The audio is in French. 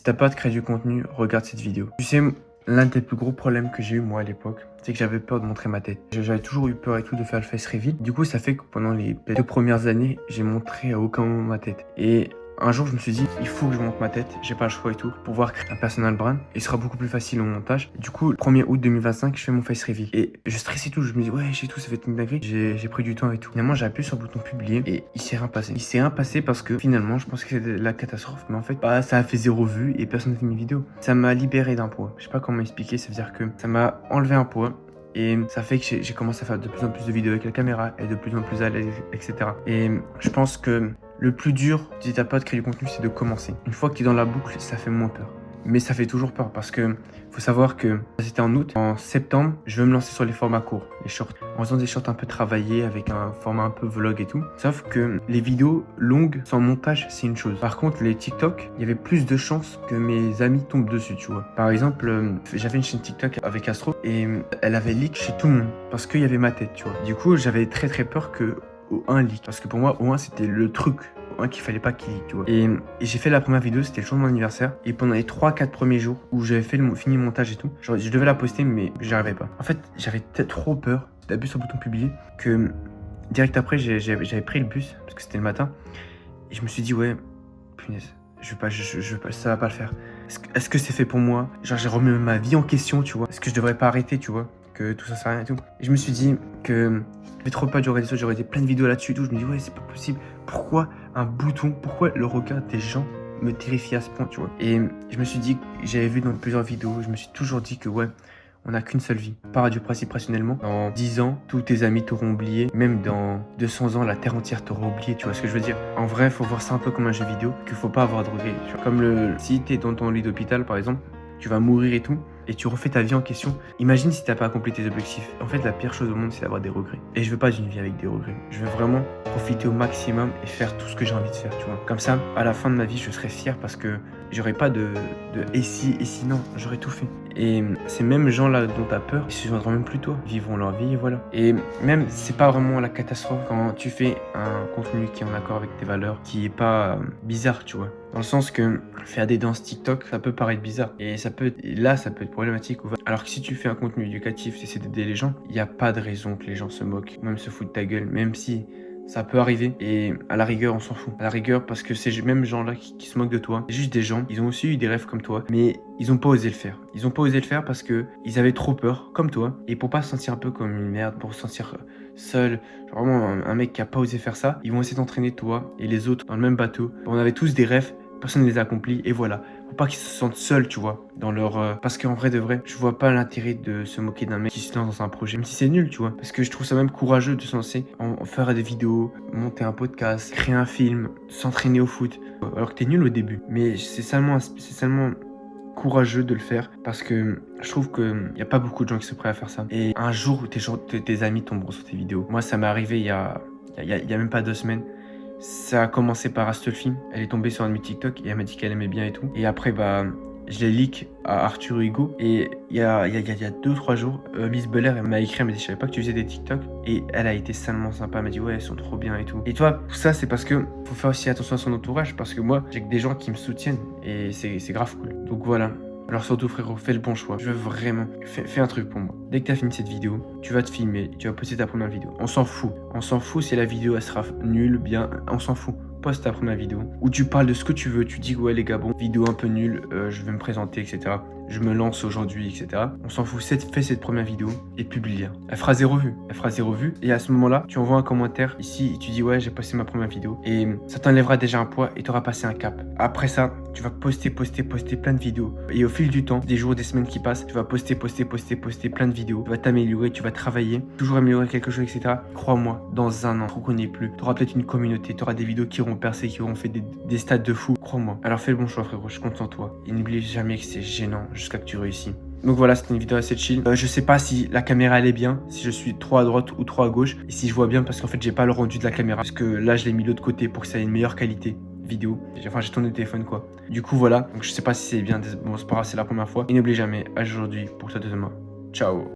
Si t'as peur de créer du contenu, regarde cette vidéo. Tu sais, l'un des plus gros problèmes que j'ai eu moi à l'époque, c'est que j'avais peur de montrer ma tête. J'avais toujours eu peur et tout de faire le face reveal. Du coup, ça fait que pendant les 2 premières années, j'ai montré à aucun moment ma tête. Et un jour, je me suis dit, il faut que je montre ma tête, j'ai pas le choix et tout, pour pouvoir créer un personal brand. Et ce sera beaucoup plus facile au montage. Du coup, le 1er août 2025, je fais mon face reveal. Et je stressais tout, je me dis, ouais, j'ai tout, ça va être une dinguerie. J'ai pris du temps et tout. Finalement, j'ai appuyé sur le bouton publier et il s'est rien passé. Il s'est rien passé parce que finalement, je pensais que c'était la catastrophe. Mais en fait, bah, ça a fait 0 vues et personne n'a fait mes vidéos. Ça m'a libéré d'un poids. Je sais pas comment expliquer, ça veut dire que ça m'a enlevé un poids. Et ça fait que j'ai commencé à faire de plus en plus de vidéos avec la caméra et de plus en plus à l'aise, etc. Et je pense que le plus dur, si t'as pas de créer du contenu, c'est de commencer. Une fois que tu es dans la boucle, ça fait moins peur. Mais ça fait toujours peur parce que faut savoir que c'était en août. En septembre, je veux me lancer sur les formats courts, les shorts. En faisant des shorts un peu travaillés avec un format un peu vlog et tout. Sauf que les vidéos longues sans montage, c'est une chose. Par contre, les TikTok, il y avait plus de chances que mes amis tombent dessus, tu vois. Par exemple, j'avais une chaîne TikTok avec Astro et elle avait leak chez tout le monde parce qu'il y avait ma tête, tu vois. Du coup, j'avais très peur que O1 leak. Parce que pour moi, O1, c'était le truc. Qu'il fallait pas qu'il leak, tu vois. Et j'ai fait la première vidéo, c'était le jour de mon anniversaire. Et pendant les 3-4 premiers jours où j'avais fait fini le montage et tout, genre, je devais la poster, mais j'y arrivais pas. En fait, j'avais trop peur d'appuyer sur le bouton publier que direct après, j'avais pris le bus parce que c'était le matin. Et je me suis dit, ouais, punaise, je veux pas, ça va pas le faire. Est-ce que c'est fait pour moi? Genre, j'ai remis ma vie en question, tu vois. Est-ce que je devrais pas arrêter, tu vois? Que tout ça sert à rien et tout. Et je me suis dit que j'avais trop peur, j'aurais dit plein de vidéos là-dessus et tout. Je me dis, ouais, c'est pas possible. Pourquoi un bouton? Pourquoi le regard des gens me terrifie à ce point, tu vois? Et je me suis dit, j'avais vu dans plusieurs vidéos, je me suis toujours dit que, ouais, on n'a qu'une seule vie. Pars du principe rationnellement. Dans 10 ans, tous tes amis t'auront oublié. Même dans 200 ans, la terre entière t'aura oublié. Tu vois ce que je veux dire? En vrai, faut voir ça un peu comme un jeu vidéo, qu'il faut pas avoir de regrets. Comme si t'es dans ton lit d'hôpital, par exemple, tu vas mourir et tout, et tu refais ta vie en question. Imagine si t'as pas accompli tes objectifs. En fait, la pire chose au monde, c'est d'avoir des regrets. Et je veux pas d'une vie avec des regrets. Je veux vraiment profiter au maximum et faire tout ce que j'ai envie de faire, tu vois. Comme ça, à la fin de ma vie, je serai fier parce que j'aurais pas de et si non, j'aurais tout fait. Et ces mêmes gens-là dont t'as peur, ils se souviendront même plus de toi, vivront leur vie et voilà. Et même, c'est pas vraiment la catastrophe quand tu fais un contenu qui est en accord avec tes valeurs, qui est pas bizarre, tu vois. Dans le sens que faire des danses TikTok, ça peut paraître bizarre. Et ça peut être problématique. Alors que si tu fais un contenu éducatif, tu essaies d'aider les gens, il n'y a pas de raison que les gens se moquent, même se foutent de ta gueule, même si ça peut arriver. Et à la rigueur, on s'en fout. À la rigueur, parce que ces mêmes gens-là qui se moquent de toi, c'est juste des gens, ils ont aussi eu des rêves comme toi, mais ils ont pas osé le faire. Ils ont pas osé le faire parce que ils avaient trop peur, comme toi. Et pour pas se sentir un peu comme une merde, pour se sentir seul, genre vraiment un mec qui a pas osé faire ça, ils vont essayer d'entraîner toi et les autres dans le même bateau. On avait tous des rêves, personne ne les a accomplis, et voilà. Faut pas qu'ils se sentent seuls, tu vois, dans leur... Parce qu'en vrai de vrai, je vois pas l'intérêt de se moquer d'un mec qui se lance dans un projet, même si c'est nul, tu vois. Parce que je trouve ça même courageux de se lancer en faire des vidéos, monter un podcast, créer un film, s'entraîner au foot, alors que t'es nul au début. Mais c'est seulement courageux de le faire parce que je trouve qu'il n'y a pas beaucoup de gens qui sont prêts à faire ça. Et un jour, tes amis tomberont sur tes vidéos. Moi, ça m'est arrivé il y a même pas 2 semaines. Ça a commencé par Astolfi. Elle est tombée sur un de mes TikTok et elle m'a dit qu'elle aimait bien et tout. Et après, bah, je l'ai leak à Arthur Hugo. Et il y a 2-3 jours, Miss Belair, elle m'a écrit, elle m'a dit, je savais pas que tu faisais des TikTok. Et elle a été salement sympa. Elle m'a dit, ouais, elles sont trop bien et tout. Et toi, tout ça, c'est parce que faut faire aussi attention à son entourage. Parce que moi, j'ai que des gens qui me soutiennent. Et c'est grave cool. Donc voilà. Alors surtout frérot, fais le bon choix. Je veux vraiment... Fais un truc pour moi. Dès que t'as fini cette vidéo, tu vas te filmer, tu vas poster ta première vidéo. On s'en fout. On s'en fout si la vidéo elle sera nulle, bien, on s'en fout. Poste ta première vidéo où tu parles de ce que tu veux. Tu dis ouais les gars, bon, vidéo un peu nulle, je vais me présenter, etc. Je me lance aujourd'hui, etc. On s'en fout. Fais cette première vidéo et publie-la. Elle fera 0 vue. Elle fera 0 vue. Et à ce moment-là, tu envoies un commentaire ici et tu dis ouais, j'ai posté ma première vidéo. Et ça t'enlèvera déjà un poids et t'auras passé un cap. Après ça, tu vas poster plein de vidéos. Et au fil du temps, des jours, des semaines qui passent, tu vas poster plein de vidéos. Tu vas t'améliorer, tu vas travailler, toujours améliorer quelque chose, etc. Crois-moi, dans un an, tu ne connais plus. Tu auras peut-être une communauté, tu auras des vidéos qui auront percé, qui auront fait des stats de fou. Crois-moi. Alors fais le bon choix, frérot. Je compte en toi. Et n'oublie jamais que c'est gênant jusqu'à que tu réussis. Donc voilà, c'était une vidéo assez chill. Je sais pas si la caméra elle est bien, si je suis trop à droite ou trop à gauche, et si je vois bien parce qu'en fait j'ai pas le rendu de la caméra, parce que là je l'ai mis de l'autre côté pour que ça ait une meilleure qualité vidéo. Enfin j'ai tourné le téléphone quoi. Du coup voilà, donc je sais pas si c'est bien, bon c'est pas grave, c'est la première fois. Et n'oublie jamais, à aujourd'hui pour toi de demain. Ciao.